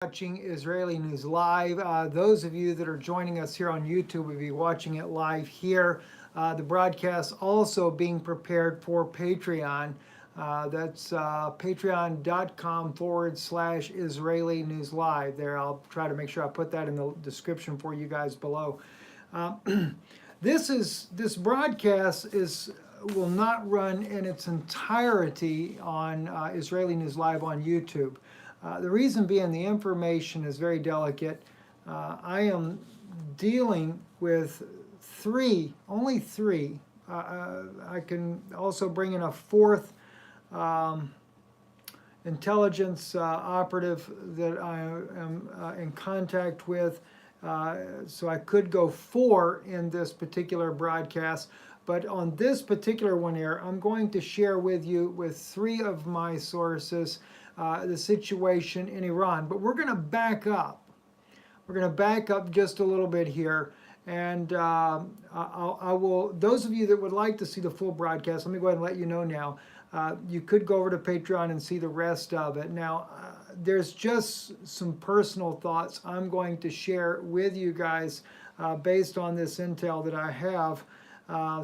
Watching Israeli News Live. Those of you that are joining us here on YouTube will be watching it live here. The broadcast also being prepared for Patreon. That's patreon.com/Israeli News Live. There, I'll try to make sure I put that in the description for you guys below. This broadcast will not run in its entirety on Israeli News Live on YouTube. The reason being the information is very delicate. I am dealing with only three. I can also bring in a fourth intelligence operative that I am in contact with. So I could go four in this particular broadcast. But on this particular one here, I'm going to share with you with three of my sources the situation in Iran. But we're going to back up. We're going to back up just a little bit here. And I will, those of you that would like to see the full broadcast, let me go ahead and let you know now. You could go over to Patreon and see the rest of it. Now, there's just some personal thoughts I'm going to share with you guys based on this intel that I have.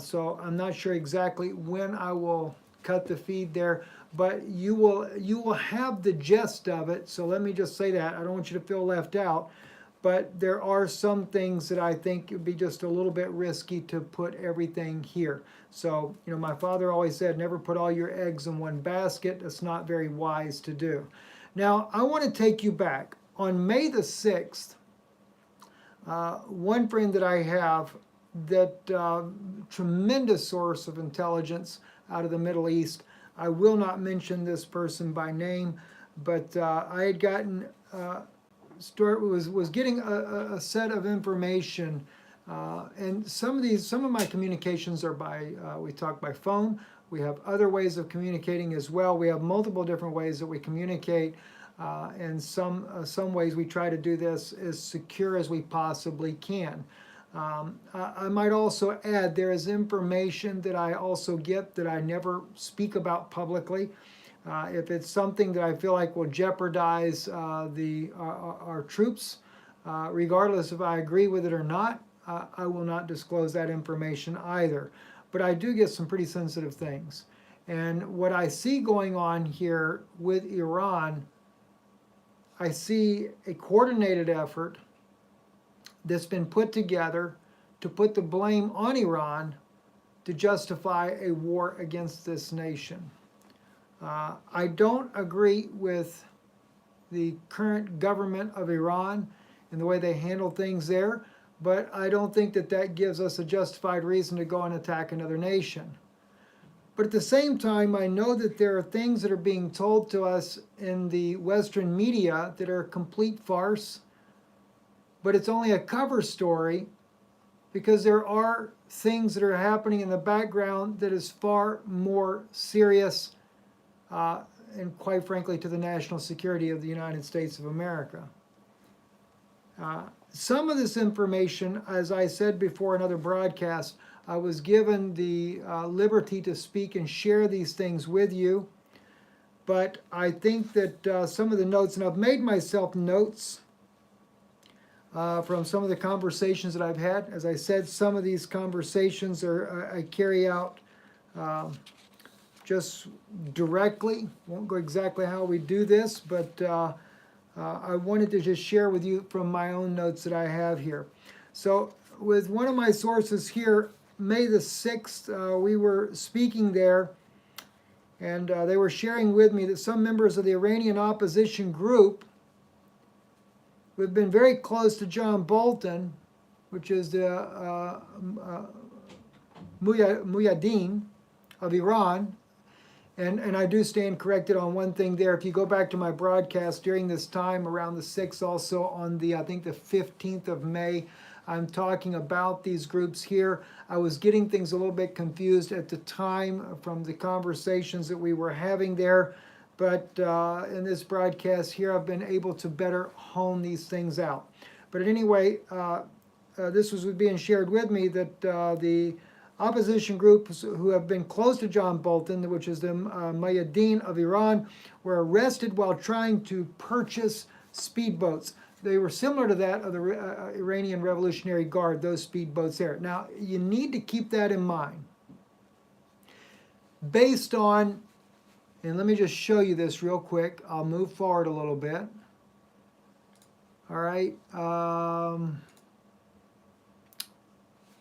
So I'm not sure exactly when I will cut the feed there, but you will have the gist of it. So let me just say that. I don't want you to feel left out. But there are some things that I think would be just a little bit risky to put everything here. So, you know, my father always said, never put all your eggs in one basket. That's not very wise to do. Now, I want to take you back. On May the 6th, one friend that I have, that tremendous source of intelligence out of the Middle East, I will not mention this person by name, but I had gotten... was getting a set of information, and some of my communications are by we talk by phone. We have other ways of communicating as well. We have multiple different ways that we communicate, and some ways we try to do this as secure as we possibly can. I might also add there is information that I also get that I never speak about publicly. If it's something that I feel like will jeopardize our troops, regardless if I agree with it or not, I will not disclose that information either. But I do get some pretty sensitive things. And what I see going on here with Iran, I see a coordinated effort that's been put together to put the blame on Iran to justify a war against this nation. I don't agree with the current government of Iran and the way they handle things there, but I don't think that that gives us a justified reason to go and attack another nation. But at the same time, I know that there are things that are being told to us in the Western media that are a complete farce, but it's only a cover story because there are things that are happening in the background that is far more serious and quite frankly to the national security of the United States of America. Some of this information, as I said before in other broadcasts, I was given the liberty to speak and share these things with you, but I think that some of the notes, and I've made myself notes from some of the conversations that I've had. As I said, some of these conversations I carry out just directly. Won't go exactly how we do this, but I wanted to just share with you from my own notes that I have here. So with one of my sources here, May the 6th, we were speaking there, and they were sharing with me that some members of the Iranian opposition group who have been very close to John Bolton, which is the Muyadeen of Iran. And I do stand corrected on one thing there. If you go back to my broadcast during this time, around the 6th, also on the, I think the 15th of May, I'm talking about these groups here. I was getting things a little bit confused at the time from the conversations that we were having there. But in this broadcast here, I've been able to better hone these things out. But anyway, this was being shared with me that the opposition groups who have been close to John Bolton, which is the Muyadeen of Iran, were arrested while trying to purchase speedboats. They were similar to that of the Iranian Revolutionary Guard, those speedboats there. Now, you need to keep that in mind. Based on, and let me just show you this real quick. I'll move forward a little bit. All right.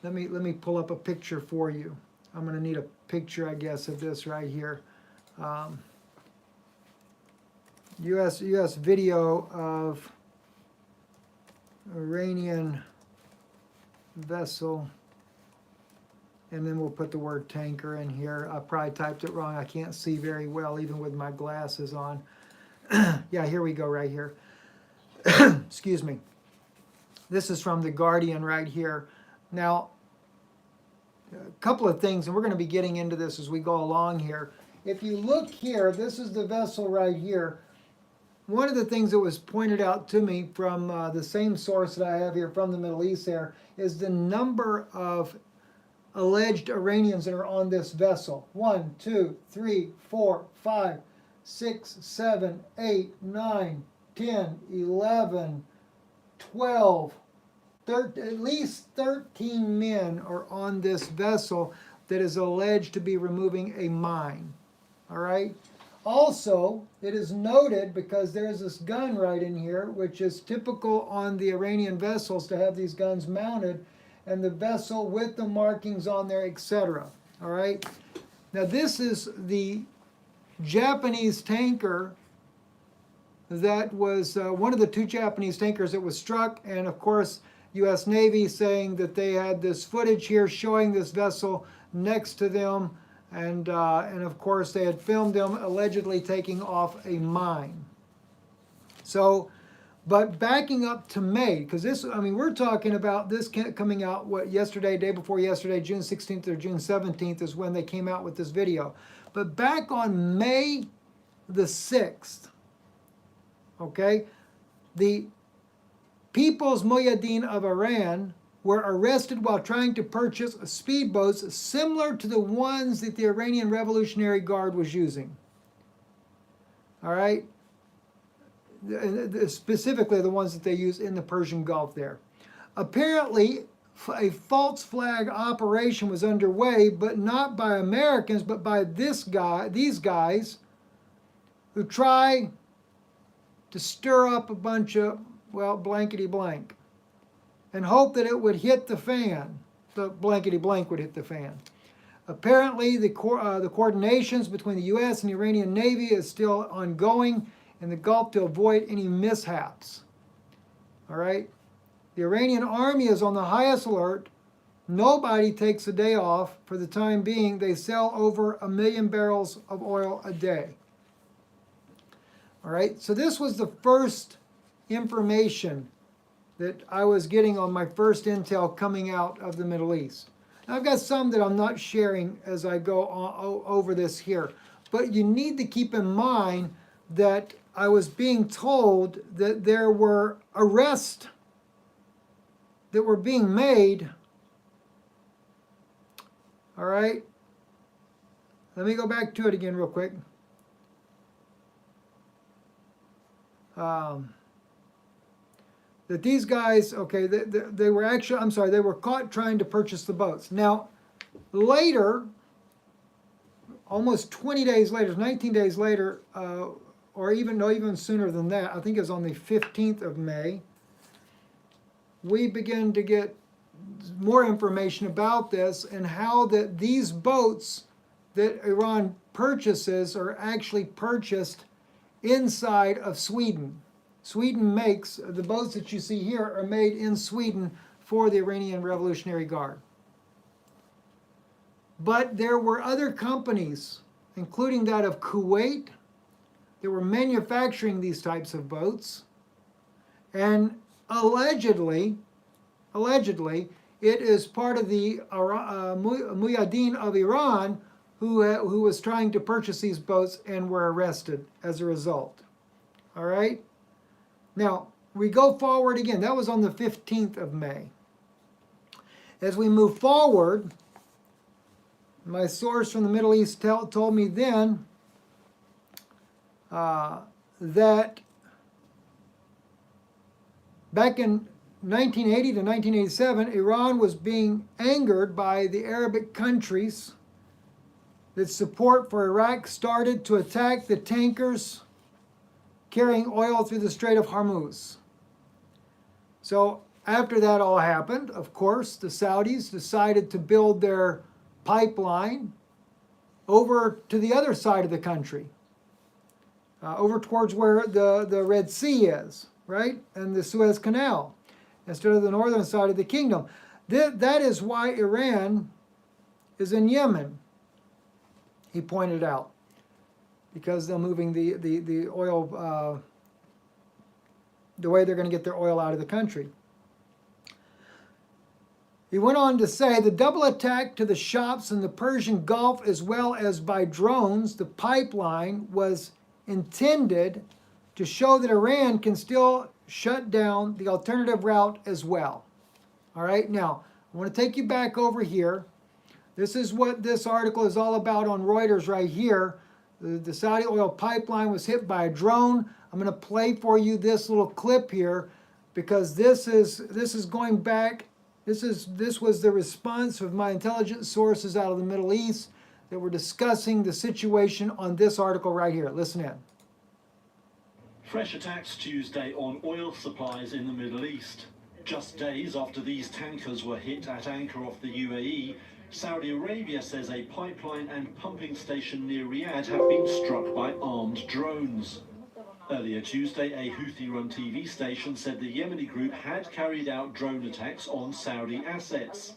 Let me pull up a picture for you. I'm going to need a picture, I guess, of this right here. U.S. video of Iranian vessel, and then we'll put the word tanker in here. I probably typed it wrong. I can't see very well even with my glasses on. Yeah, here we go right here. Excuse me. This is from The Guardian right here. Now, a couple of things, and we're going to be getting into this as we go along here. If you look here, this is the vessel right here. One of the things that was pointed out to me from the same source that I have here from the Middle East there is the number of alleged Iranians that are on this vessel. 1, 2, 3, 4, 5, 6, 7, 8, 9, 10, 11, 12, 13, at least 13 men are on this vessel that is alleged to be removing a mine. All right? Also, it is noted, because there's this gun right in here, which is typical on the Iranian vessels to have these guns mounted, and the vessel with the markings on there, etc. All right? Now, this is the Japanese tanker that was one of the 2 Japanese tankers that was struck, and of course, U.S. Navy saying that they had this footage here showing this vessel next to them, and of course they had filmed them allegedly taking off a mine. So, but backing up to May, because this, I mean, we're talking about this coming out, what, yesterday, day before yesterday, June 16th or June 17th is when they came out with this video. But back on May the 6th, okay, the People's Mujahideen of Iran were arrested while trying to purchase speedboats similar to the ones that the Iranian Revolutionary Guard was using. All right? Specifically the ones that they use in the Persian Gulf there. Apparently, a false flag operation was underway, but not by Americans, but by these guys who try to stir up a bunch of, well, blankety blank, and hope that it would hit the fan. The blankety blank would hit the fan. Apparently, the coordinations between the U.S. and the Iranian Navy is still ongoing in the Gulf to avoid any mishaps. All right? The Iranian army is on the highest alert. Nobody takes a day off. For the time being, they sell over 1 million barrels of oil a day. All right? So this was the first information that I was getting on my first intel coming out of the Middle East. Now, I've got some that I'm not sharing as I go over this here, but you need to keep in mind that I was being told that there were arrests that were being made. All right, let me go back to it again real quick. That these guys, okay, they were actually, I'm sorry, they were caught trying to purchase the boats. Now, later, almost 20 days later, 19 days later, or even sooner than that, I think it was on the 15th of May, we begin to get more information about this and how that these boats that Iran purchases are actually purchased inside of Sweden. Sweden makes, the boats that you see here are made in Sweden for the Iranian Revolutionary Guard. But there were other companies, including that of Kuwait, that were manufacturing these types of boats. And allegedly, it is part of the Mujahideen of Iran who was trying to purchase these boats and were arrested as a result. All right? Now, we go forward again. That was on the 15th of May. As we move forward, my source from the Middle East told me then that Back in 1980 to 1987, Iran was being angered by the Arabic countries that support for Iraq started to attack the tankers carrying oil through the Strait of Hormuz. So after that all happened, of course, the Saudis decided to build their pipeline over to the other side of the country, over towards where the Red Sea is, right? And the Suez Canal, instead of the northern side of the kingdom. That is why Iran is in Yemen, he pointed out, because they're moving the oil, the way they're going to get their oil out of the country. He went on to say, the double attack to the shops in the Persian Gulf as well as by drones, the pipeline was intended to show that Iran can still shut down the alternative route as well. All right, now, I want to take you back over here. This is what this article is all about on Reuters right here. The Saudi oil pipeline was hit by a drone. I'm going to play for you this little clip here because this is going back. This was the response of my intelligence sources out of the Middle East that were discussing the situation on this article right here. Listen in. Fresh attacks Tuesday on oil supplies in the Middle East. Just days after these tankers were hit at anchor off the UAE, Saudi Arabia says a pipeline and pumping station near Riyadh have been struck by armed drones. Earlier Tuesday, a Houthi-run TV station said the Yemeni group had carried out drone attacks on Saudi assets.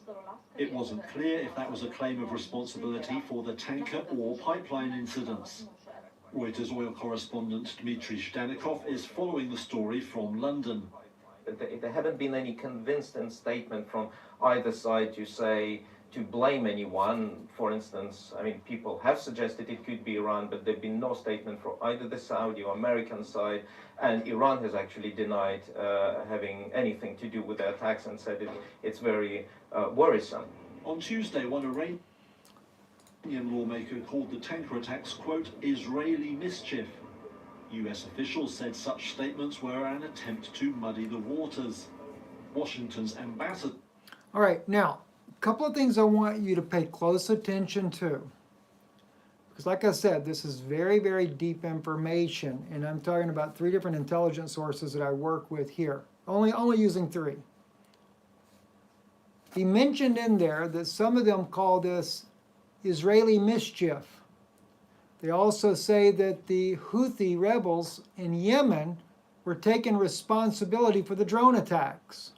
It wasn't clear if that was a claim of responsibility for the tanker or pipeline incidents. Reuters oil correspondent Dmitry Shdanikov is following the story from London. There haven't been any convincing statement from either side to blame anyone. For instance, I mean, people have suggested it could be Iran, but there've been no statement from either the Saudi or American side, and Iran has actually denied having anything to do with the attacks and said it's very worrisome. On Tuesday, one Iranian lawmaker called the tanker attacks, quote, Israeli mischief. US officials said such statements were an attempt to muddy the waters. Washington's ambassador... All right, now, a couple of things I want you to pay close attention to. Because like I said, this is very, very deep information, and I'm talking about 3 different intelligence sources that I work with here. Only using 3. He mentioned in there that some of them call this Israeli mischief. They also say that the Houthi rebels in Yemen were taking responsibility for the drone attacks.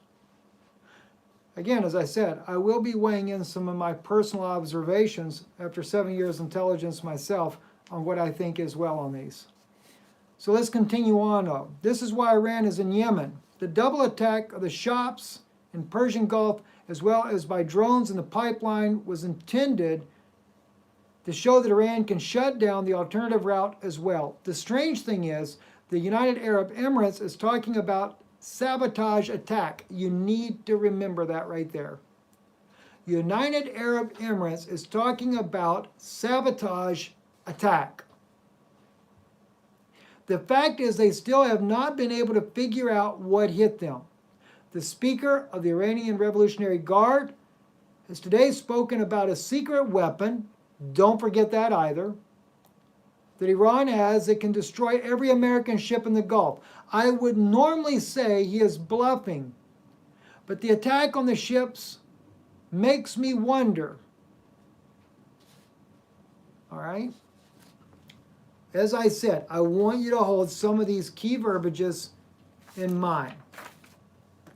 Again, as I said, I will be weighing in some of my personal observations after 7 years intelligence myself on what I think as well on these. So let's continue on though. This is why Iran is in Yemen. The double attack of the shops in Persian Gulf as well as by drones in the pipeline was intended to show that Iran can shut down the alternative route as well. The strange thing is, the United Arab Emirates is talking about sabotage attack. You need to remember that right there. United Arab Emirates is talking about sabotage attack. The fact is they still have not been able to figure out what hit them. The Speaker of the Iranian Revolutionary Guard has today spoken about a secret weapon, don't forget that either, that Iran has that can destroy every American ship in the Gulf. I would normally say he is bluffing, but the attack on the ships makes me wonder. All right? As I said, I want you to hold some of these key verbiages in mind.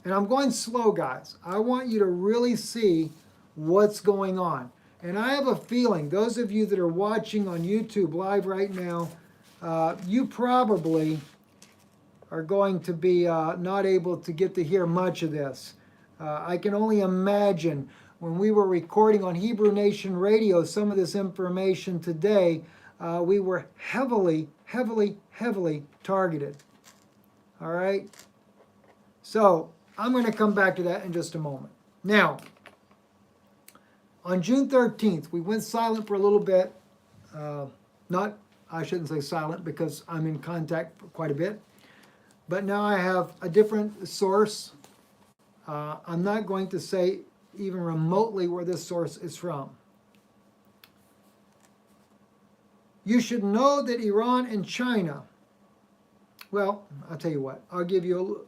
And I'm going slow, guys. I want you to really see what's going on. And I have a feeling, those of you that are watching on YouTube live right now, you probably are going to be not able to get to hear much of this. I can only imagine when we were recording on Hebrew Nation Radio some of this information today, we were heavily targeted. All right? So I'm going to come back to that in just a moment. Now, on June 13th, we went silent for a little bit. I shouldn't say silent because I'm in contact for quite a bit. But now I have a different source. I'm not going to say even remotely where this source is from. You should know that Iran and China, well, I'll tell you what, I'll give you,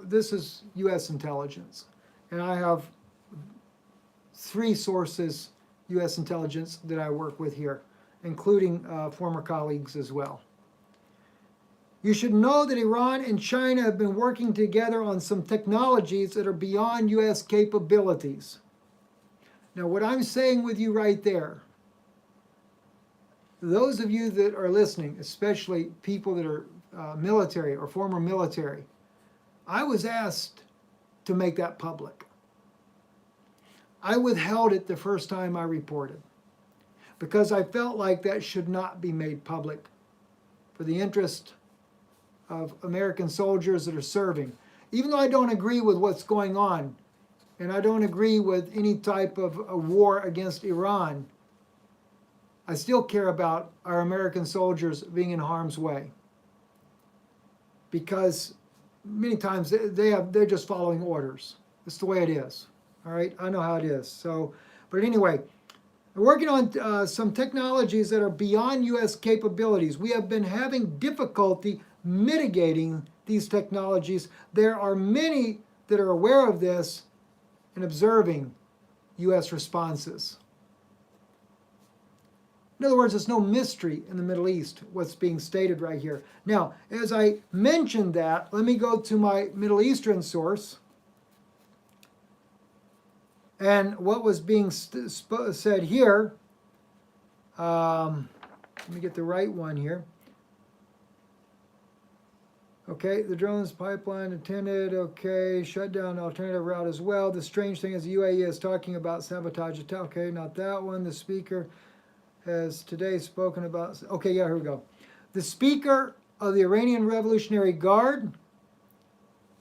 this is U.S. intelligence, and I have 3 sources, U.S. intelligence, that I work with here, including former colleagues as well. You should know that Iran and China have been working together on some technologies that are beyond U.S. capabilities. Now, what I'm saying with you right there, those of you that are listening, especially people that are military or former military, I was asked to make that public. I withheld it the first time I reported because I felt like that should not be made public for the interest of American soldiers that are serving. Even though I don't agree with what's going on, and I don't agree with any type of a war against Iran, I still care about our American soldiers being in harm's way. Because many times they're just following orders. It's the way it is. All right, I know how it is. So, but anyway, we're working on some technologies that are beyond U.S. capabilities. We have been having difficulty mitigating these technologies. There are many that are aware of this and observing U.S. responses. In other words, there's no mystery in the Middle East, what's being stated right here. Now, as I mentioned that, let me go to my Middle Eastern source. And what was being said here, let me get the right one here. Okay, the drones pipeline attended, okay, shut down alternative route as well. The strange thing is the UAE is talking about sabotage attack. Okay, not that one. The speaker has today spoken about, okay, yeah, here we go. The speaker of the Iranian Revolutionary Guard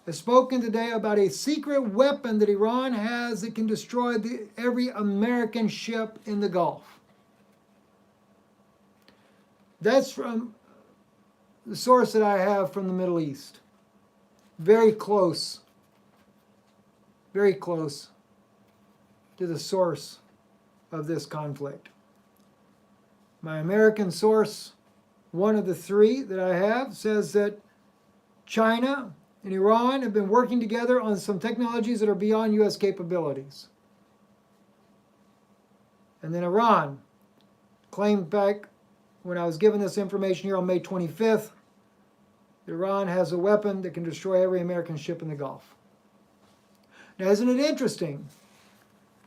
has spoken today about a secret weapon that Iran has that can destroy every American ship in the Gulf. That's from the source that I have from the Middle East. Very close to the source of this conflict. My American source, one of the 3 that I have, says that China and Iran have been working together on some technologies that are beyond U.S. capabilities. And then Iran claimed back when I was given this information here on May 25th, that Iran has a weapon that can destroy every American ship in the Gulf. Now, isn't it interesting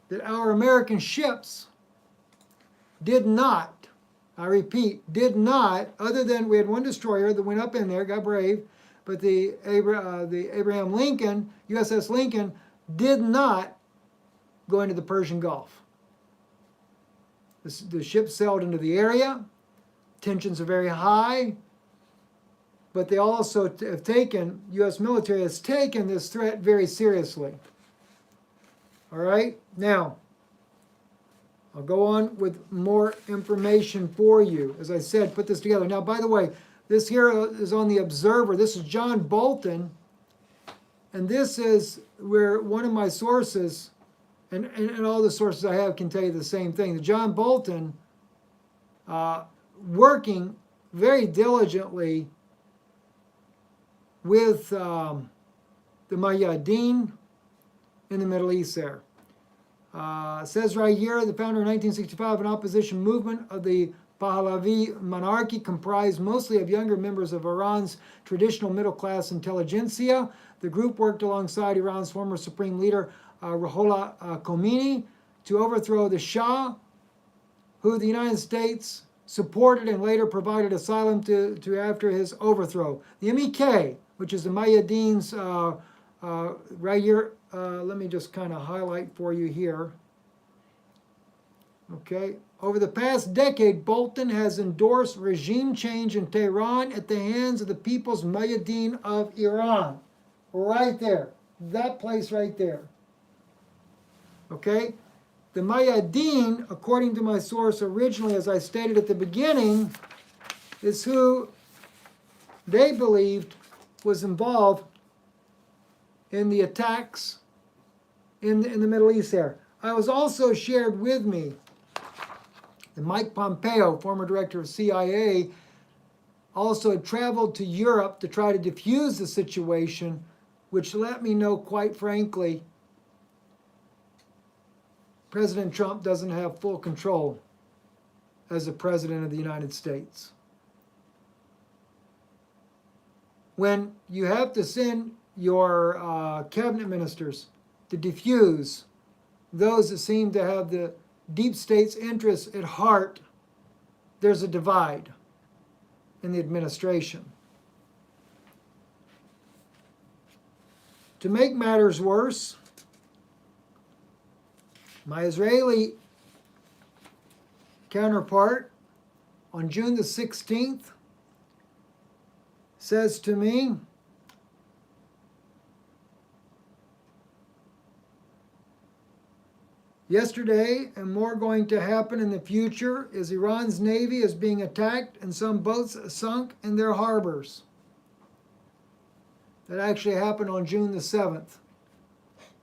that our American ships did not, I repeat, did not, other than we had one destroyer that went up in there, got brave, but the Abraham Lincoln, USS Lincoln, did not go into the Persian Gulf. The ship sailed into the area. Tensions are very high. But they also have taken, U.S. military has taken this threat very seriously. All right? Now, I'll go on with more information for you. As I said, put this together. Now, by the way, this here is on the Observer. This is John Bolton. And this is where one of my sources, and all the sources I have can tell you the same thing. The John Bolton, working very diligently with the Mayadeen in the Middle East there. Says right here, the founder in 1965, an opposition movement of the Pahlavi monarchy comprised mostly of younger members of Iran's traditional middle-class intelligentsia. The group worked alongside Iran's former supreme leader, Ruhollah Khomeini, to overthrow the Shah, who the United States supported and later provided asylum to after his overthrow. The MEK, which is the Mayadeen's, right here, let me just kind of highlight for you here. Okay, over the past decade, Bolton has endorsed regime change in Tehran at the hands of the People's Mayadeen of Iran. Right there, that place right there. Okay, the Mayadeen, according to my source originally, as I stated at the beginning, is who they believed was involved in the attacks in the Middle East there. I was also shared with me that Mike Pompeo, former director of CIA, also had traveled to Europe to try to defuse the situation, which let me know, quite frankly, President Trump doesn't have full control as the President of the United States. When you have to send your cabinet ministers to defuse those that seem to have the deep state's interests at heart, there's a divide in the administration. To make matters worse, my Israeli counterpart on June the 16th says to me, yesterday, and more going to happen in the future, is Iran's navy is being attacked and some boats sunk in their harbors. That actually happened on June the 7th.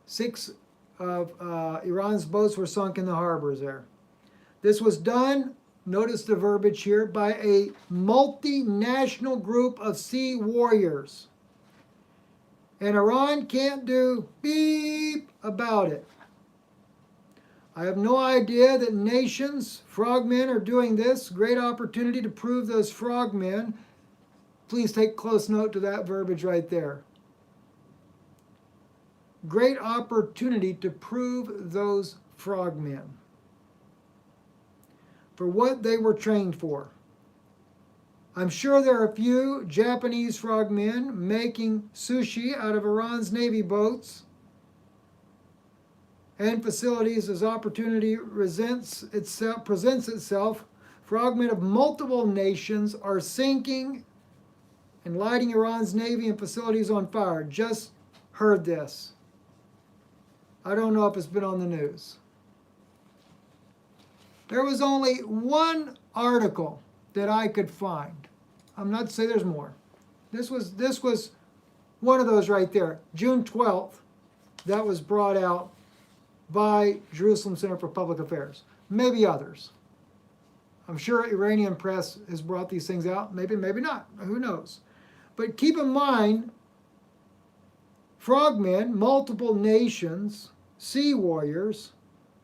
6 of Iran's boats were sunk in the harbors there. This was done, notice the verbiage here, by a multinational group of sea warriors. And Iran can't do beep about it. I have no idea that nations, frogmen, are doing this. Great opportunity to prove those frogmen. Please take close note to that verbiage right there. Great opportunity to prove those frogmen for what they were trained for. I'm sure there are a few Japanese frogmen making sushi out of Iran's Navy boats and facilities as opportunity presents itself. Frogmen of multiple nations are sinking and lighting Iran's Navy and facilities on fire. Just heard this. I don't know if it's been on the news. There was only one article that I could find. I'm not to say there's more. This was one of those right there. June 12th, that was brought out by Jerusalem Center for Public Affairs. Maybe others. I'm sure Iranian press has brought these things out. Maybe, maybe not. Who knows? But keep in mind, frogmen, multiple nations, sea warriors,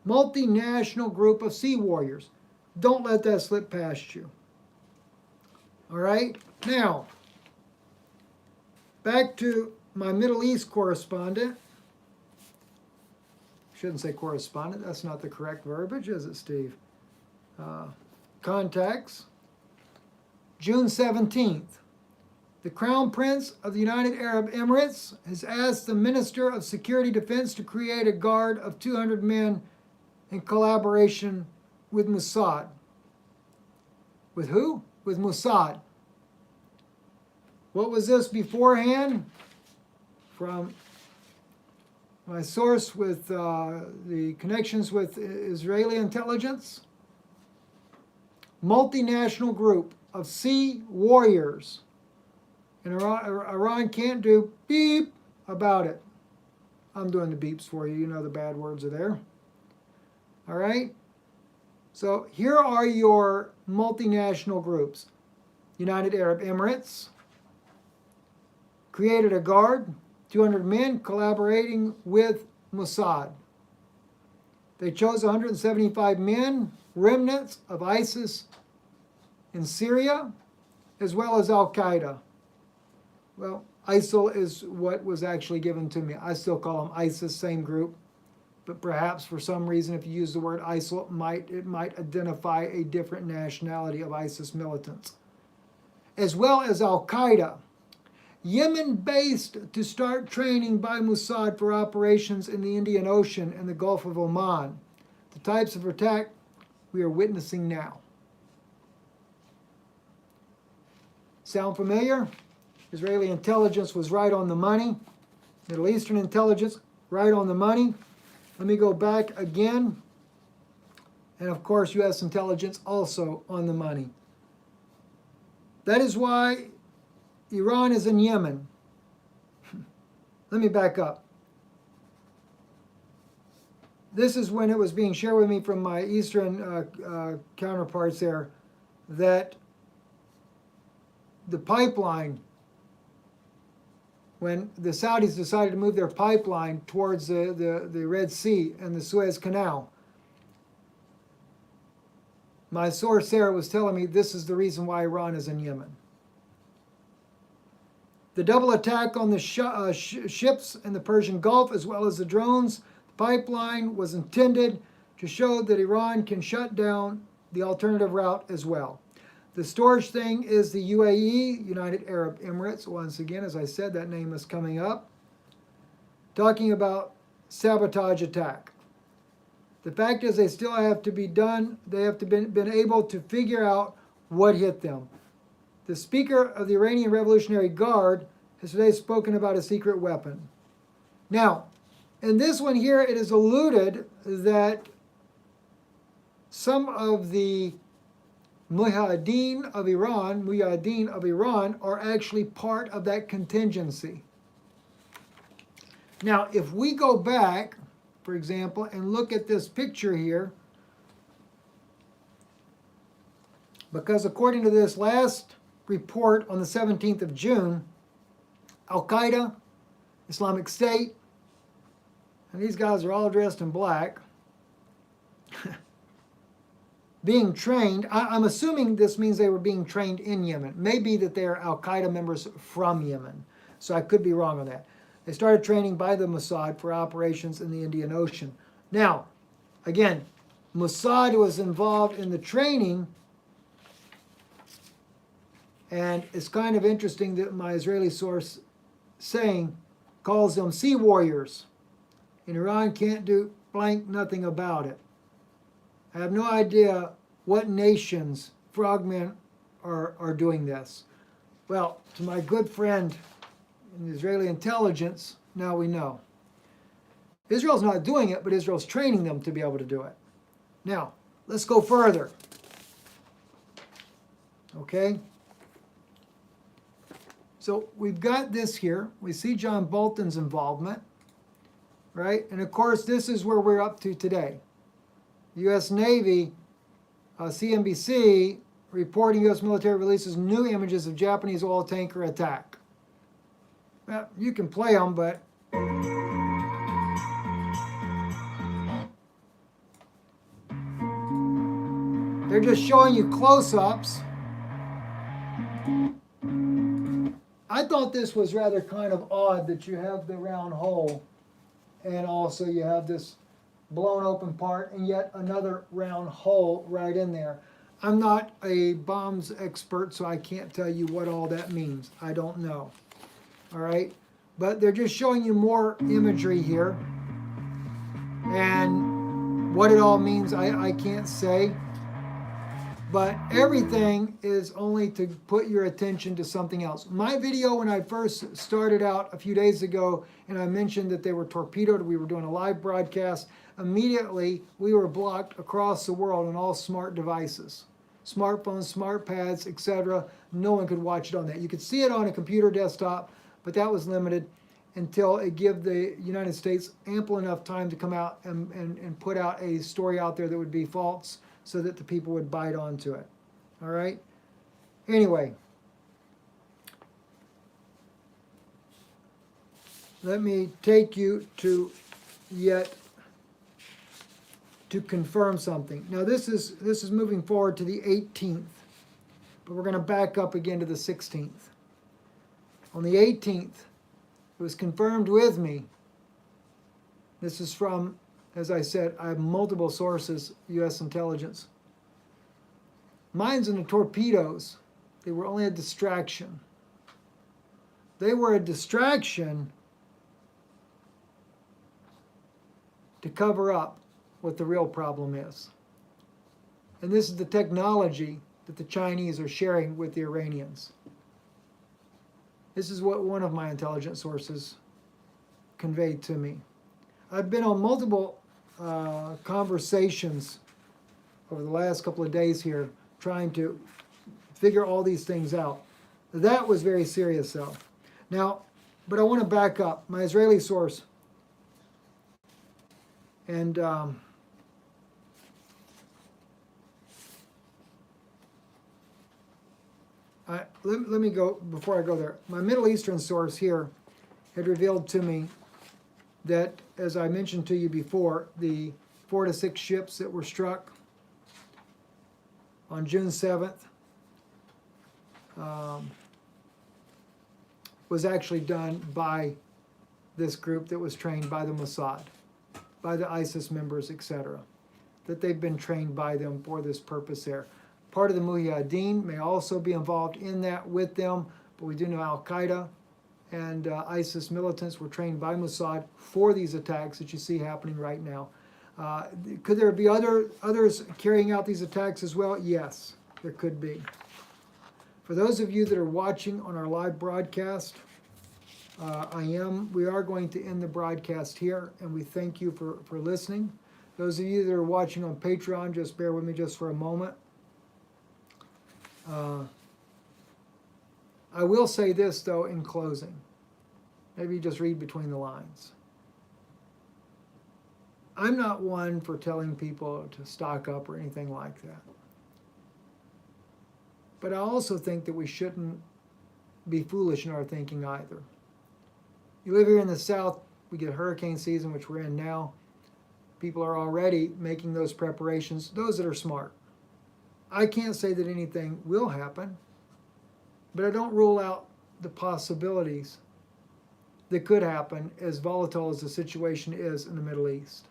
multinational group of sea warriors. Don't let that slip past you. All right? Now, back to my Middle East correspondent. Shouldn't say correspondent. That's not the correct verbiage, is it, Steve? Contacts. June 17th. The Crown Prince of the United Arab Emirates has asked the Minister of Security Defense to create a guard of 200 men in collaboration with Mossad. With who? With Mossad. What was this beforehand? From my source with the connections with Israeli intelligence. Multinational group of sea warriors. And Iran can't do beep about it. I'm doing the beeps for you. You know the bad words are there. All right? So here are your multinational groups. United Arab Emirates created a guard, 200 men collaborating with Mossad. They chose 175 men, remnants of ISIS in Syria, as well as Al-Qaeda. Well, ISIL is what was actually given to me. I still call them ISIS, same group. But perhaps for some reason, if you use the word ISIL, it might identify a different nationality of ISIS militants. As well as Al-Qaeda. Yemen-based to start training by Mossad for operations in the Indian Ocean and the Gulf of Oman. The types of attack we are witnessing now. Sound familiar? Israeli intelligence was right on the money. Middle Eastern intelligence, right on the money. Let me go back again. And of course, U.S. intelligence also on the money. That is why Iran is in Yemen. let me back up. This is when it was being shared with me from my Eastern counterparts there, that the pipeline, when the Saudis decided to move their pipeline towards the Red Sea and the Suez Canal, my source there was telling me this is the reason why Iran is in Yemen. The double attack on the ships in the Persian Gulf, as well as the drones, the pipeline was intended to show that Iran can shut down the alternative route as well. The storage thing is the UAE, United Arab Emirates. Once again, as I said, that name is coming up. Talking about sabotage attack. The fact is they still have to be done. They have to been able to figure out what hit them. The Speaker of the Iranian Revolutionary Guard has today spoken about a secret weapon. Now, in this one here, it is alluded that some of the Mujahideen of Iran are actually part of that contingency. Now, if we go back, for example, and look at this picture here, because according to this last report on the 17th of June, Al-Qaeda, Islamic State, and these guys are all dressed in black, being trained. I'm assuming this means they were being trained in Yemen. Maybe that they are Al-Qaeda members from Yemen. So I could be wrong on that. They started training by the Mossad for operations in the Indian Ocean. Now, again, Mossad was involved in the training, and it's kind of interesting that my Israeli source calls them sea warriors. And Iran can't do blank nothing about it. I have no idea what nations, frogmen, are doing this. Well, to my good friend in the Israeli intelligence, now we know. Israel's not doing it, but Israel's training them to be able to do it. Now, let's go further. Okay? So we've got this here. We see John Bolton's involvement, right? And of course, this is where we're up to today. U.S. Navy, CNBC, reporting U.S. military releases new images of Japanese oil tanker attack. Well, you can play them, but they're just showing you close-ups. I thought this was rather kind of odd that you have the round hole and also you have this blown open part and yet another round hole right in there. I'm not a bombs expert, so I can't tell you what all that means. I don't know. All right? But they're just showing you more imagery here. And what it all means, I can't say. But everything is only to put your attention to something else. My video, when I first started out a few days ago, and I mentioned that they were torpedoed, we were doing a live broadcast, immediately we were blocked across the world on all smart devices. Smartphones, smart pads, etc. No one could watch it on that. You could see it on a computer desktop, but that was limited until it gave the United States ample enough time to come out and put out a story out there that would be false, so that the people would bite onto it. All right? Anyway, let me take you to confirm something. Now this is moving forward to the 18th, but we're going to back up again to the 16th. On the 18th, it was confirmed with me. This is from, as I said, I have multiple sources, U.S. intelligence. Mines and the torpedoes, they were only a distraction. They were a distraction to cover up what the real problem is. And this is the technology that the Chinese are sharing with the Iranians. This is what one of my intelligence sources conveyed to me. I've been on multiple conversations over the last couple of days here trying to figure all these things out. That was very serious though. Now, But I want to back up. My Israeli source. And let me go, before I go there. My Middle Eastern source here had revealed to me that, as I mentioned to you before, the 4 to 6 ships that were struck on June 7th was actually done by this group that was trained by the Mossad, by the ISIS members, etc. That they've been trained by them for this purpose there. Part of the Mujahideen may also be involved in that with them, but we do know Al-Qaeda and ISIS militants were trained by Mossad for these attacks that you see happening right now. Could there be others carrying out these attacks as well? Yes, there could be. For those of you that are watching on our live broadcast, we are going to end the broadcast here, and we thank you for listening. Those of you that are watching on Patreon, just bear with me just for a moment. I will say this, though, in closing. Maybe just read between the lines. I'm not one for telling people to stock up or anything like that. But I also think that we shouldn't be foolish in our thinking either. You live here in the South, we get hurricane season, which we're in now. People are already making those preparations, those that are smart. I can't say that anything will happen, but I don't rule out the possibilities that could happen, as volatile as the situation is in the Middle East.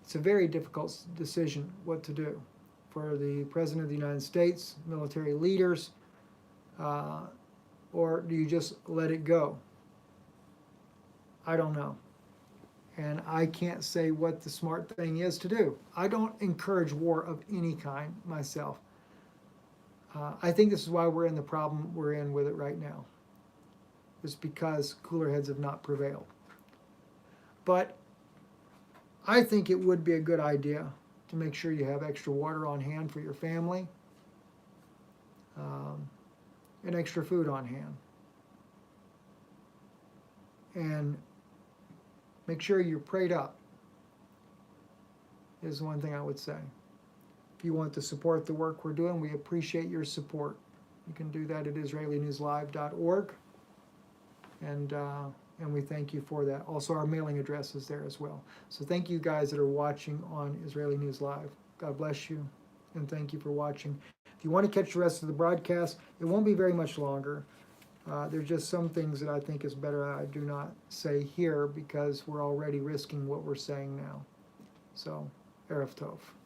It's a very difficult decision what to do for the President of the United States, military leaders, or do you just let it go? I don't know. And I can't say what the smart thing is to do. I don't encourage war of any kind myself. I think this is why we're in the problem we're in with it right now. It's because cooler heads have not prevailed. But I think it would be a good idea to make sure you have extra water on hand for your family, and extra food on hand. And make sure you're prayed up, is one thing I would say. If you want to support the work we're doing, we appreciate your support. You can do that at IsraeliNewsLive.org, and we thank you for that. Also, our mailing address is there as well. So thank you guys that are watching on Israeli News Live. God bless you, and thank you for watching. If you want to catch the rest of the broadcast, it won't be very much longer. There's just some things that I think is better I do not say here, because we're already risking what we're saying now. So, Erev Tov.